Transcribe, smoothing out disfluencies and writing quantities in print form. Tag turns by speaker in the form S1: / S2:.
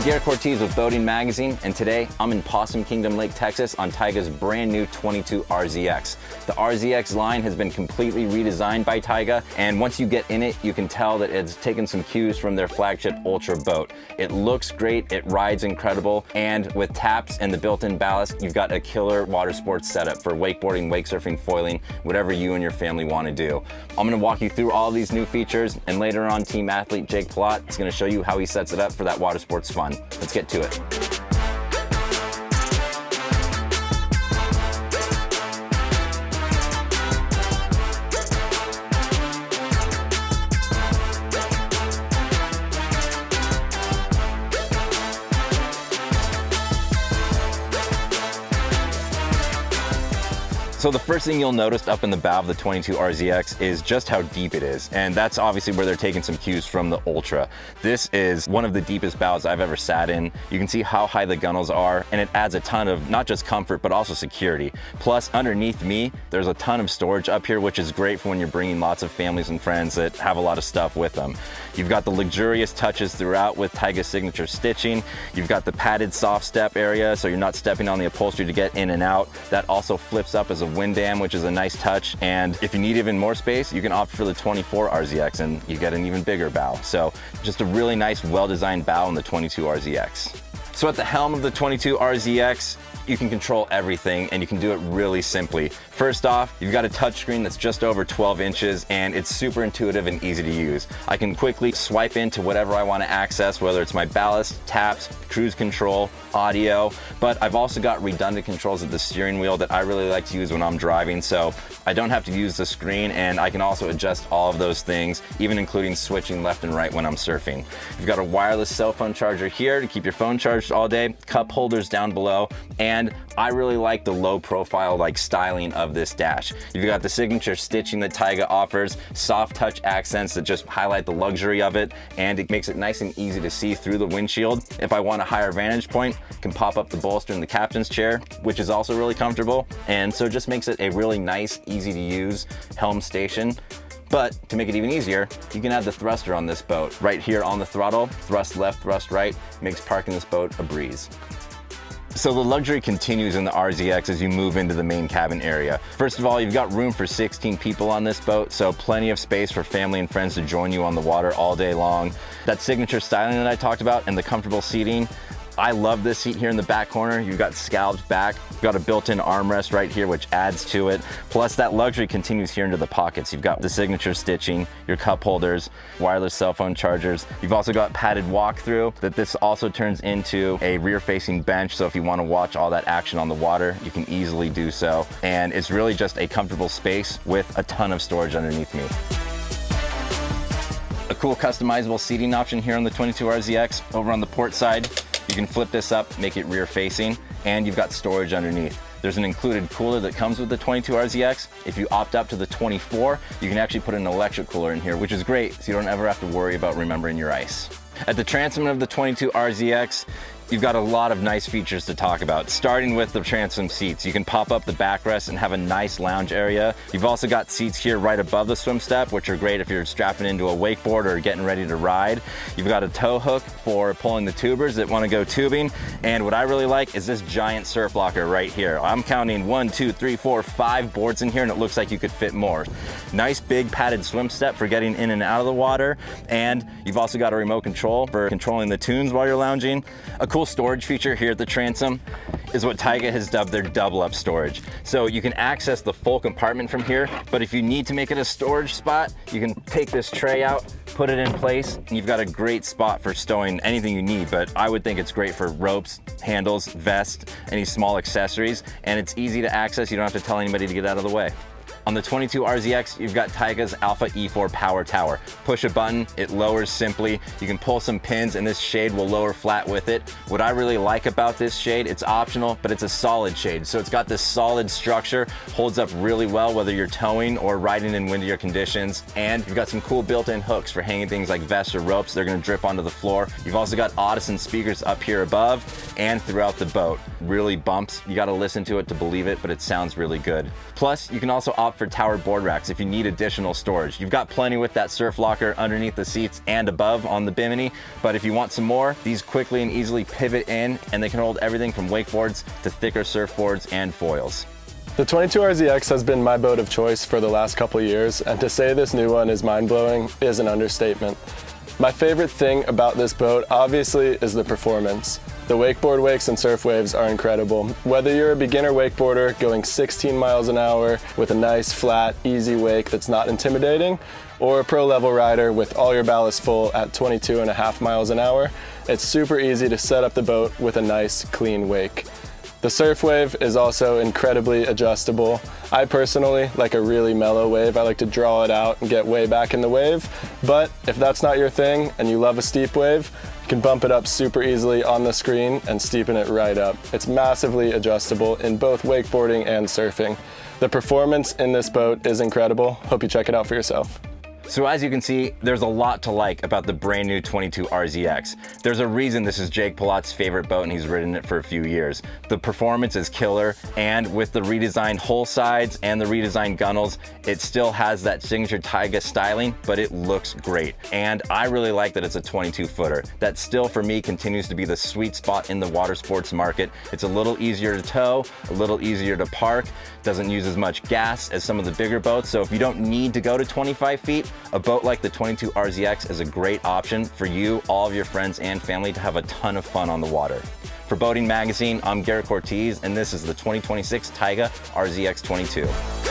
S1: I'm Garrett Cortez with Boating Magazine, and today I'm in Possum Kingdom Lake, Texas on Tigé's brand new 22 RZX. The RZX line has been completely redesigned by Tigé, and once you get in it, you can tell that it's taken some cues from their flagship Ultra boat. It looks great, it rides incredible, and with taps and the built-in ballast, you've got a killer water sports setup for wakeboarding, wake surfing, foiling, whatever you and your family want to do. I'm going to walk you through all these new features, and later on, team athlete Jake Plott is going to show you how he sets it up for that water sports fun. Let's get to it. So the first thing you'll notice up in the bow of the 22 RZX is just how deep it is. And that's obviously where they're taking some cues from the Ultra. This is one of the deepest bows I've ever sat in. You can see how high the gunnels are, and it adds a ton of not just comfort, but also security. Plus, underneath me, there's a ton of storage up here, which is great for when you're bringing lots of families and friends that have a lot of stuff with them. You've got the luxurious touches throughout with Tigé signature stitching. You've got the padded soft step area, so you're not stepping on the upholstery to get in and out. That also flips up as a wind dam, which is a nice touch. And if you need even more space, you can opt for the 24 RZX and you get an even bigger bow. So just a really nice, well-designed bow in the 22 RZX. So at the helm of the 22 RZX, you can control everything and you can do it really simply. First off, you've got a touchscreen that's just over 12 inches and it's super intuitive and easy to use. I can quickly swipe into whatever I want to access, whether it's my ballast, taps, cruise control, audio, but I've also got redundant controls at the steering wheel that I really like to use when I'm driving, so I don't have to use the screen, and I can also adjust all of those things, even including switching left and right when I'm surfing. You've got a wireless cell phone charger here to keep your phone charged all day, cup holders down below, and I really like the low profile styling of this dash. You've got the signature stitching that Tigé offers, soft touch accents that just highlight the luxury of it, and it makes it nice and easy to see through the windshield. If I want a higher vantage point, I can pop up the bolster in the captain's chair, which is also really comfortable, and so it just makes it a really nice, easy to use helm station. But to make it even easier, you can add the thruster on this boat. Right here on the throttle, thrust left, thrust right, makes parking this boat a breeze. So the luxury continues in the RZX as you move into the main cabin area. First of all, you've got room for 16 people on this boat, so plenty of space for family and friends to join you on the water all day long. That signature styling that I talked about and the comfortable seating, I love this seat here in the back corner. You've got scalloped back, you've got a built-in armrest right here, which adds to it. Plus that luxury continues here into the pockets. You've got the signature stitching, your cup holders, wireless cell phone chargers. You've also got padded walk-through that this also turns into a rear-facing bench. So if you want to watch all that action on the water, you can easily do so. And it's really just a comfortable space with a ton of storage underneath me. A cool customizable seating option here on the 22 RZX. Over on the port side, you can flip this up, make it rear facing, and you've got storage underneath. There's an included cooler that comes with the 22 RZX. If you opt up to the 24, you can actually put an electric cooler in here, which is great, so you don't ever have to worry about remembering your ice. At the transom of the 22 RZX, you've got a lot of nice features to talk about, starting with the transom seats. You can pop up the backrest and have a nice lounge area. You've also got seats here right above the swim step, which are great if you're strapping into a wakeboard or getting ready to ride. You've got a tow hook for pulling the tubers that want to go tubing. And what I really like is this giant surf locker right here. I'm counting 1, 2, 3, 4, 5 boards in here, and it looks like you could fit more. Nice big padded swim step for getting in and out of the water. And you've also got a remote control for controlling the tunes while you're lounging. A cool storage feature here at the transom is what Tigé has dubbed their double up storage. So you can access the full compartment from here, but if you need to make it a storage spot, you can take this tray out, put it in place, and you've got a great spot for stowing anything you need. But I would think it's great for ropes, handles, vest, any small accessories, and it's easy to access. You don't have to tell anybody to get out of the way. On the 22 RZX, you've got Tigé's Alpha E4 Power Tower. Push a button, it lowers simply. You can pull some pins and this shade will lower flat with it. What I really like about this shade, it's optional, but it's a solid shade. So it's got this solid structure, holds up really well whether you're towing or riding in windier conditions. And you've got some cool built-in hooks for hanging things like vests or ropes. They're gonna drip onto the floor. You've also got Audison speakers up here above and throughout the boat. Really bumps. You gotta listen to it to believe it, but it sounds really good. Plus, you can also opt for towered board racks if you need additional storage. You've got plenty with that surf locker underneath the seats and above on the Bimini, but if you want some more, these quickly and easily pivot in, and they can hold everything from wakeboards to thicker surfboards and foils.
S2: The 22 RZX has been my boat of choice for the last couple years, and to say this new one is mind-blowing is an understatement. My favorite thing about this boat, obviously, is the performance. The wakeboard wakes and surf waves are incredible. Whether you're a beginner wakeboarder going 16 miles an hour with a nice, flat, easy wake that's not intimidating, or a pro level rider with all your ballast full at 22.5 miles an hour, it's super easy to set up the boat with a nice, clean wake. The surf wave is also incredibly adjustable. I personally like a really mellow wave. I like to draw it out and get way back in the wave. But if that's not your thing and you love a steep wave, you can bump it up super easily on the screen and steepen it right up. It's massively adjustable in both wakeboarding and surfing. The performance in this boat is incredible. Hope you check it out for yourself.
S1: So as you can see, there's a lot to like about the brand new 22 RZX. There's a reason this is Jake Palat's favorite boat and he's ridden it for a few years. The performance is killer, and with the redesigned hull sides and the redesigned gunnels, it still has that signature Tigé styling, but it looks great. And I really like that it's a 22 footer. That still for me continues to be the sweet spot in the water sports market. It's a little easier to tow, a little easier to park, doesn't use as much gas as some of the bigger boats. So if you don't need to go to 25 feet, a boat like the 22 RZX is a great option for you, all of your friends and family to have a ton of fun on the water. For Boating Magazine, I'm Garrett Cortez, and this is the 2026 Tigé RZX 22.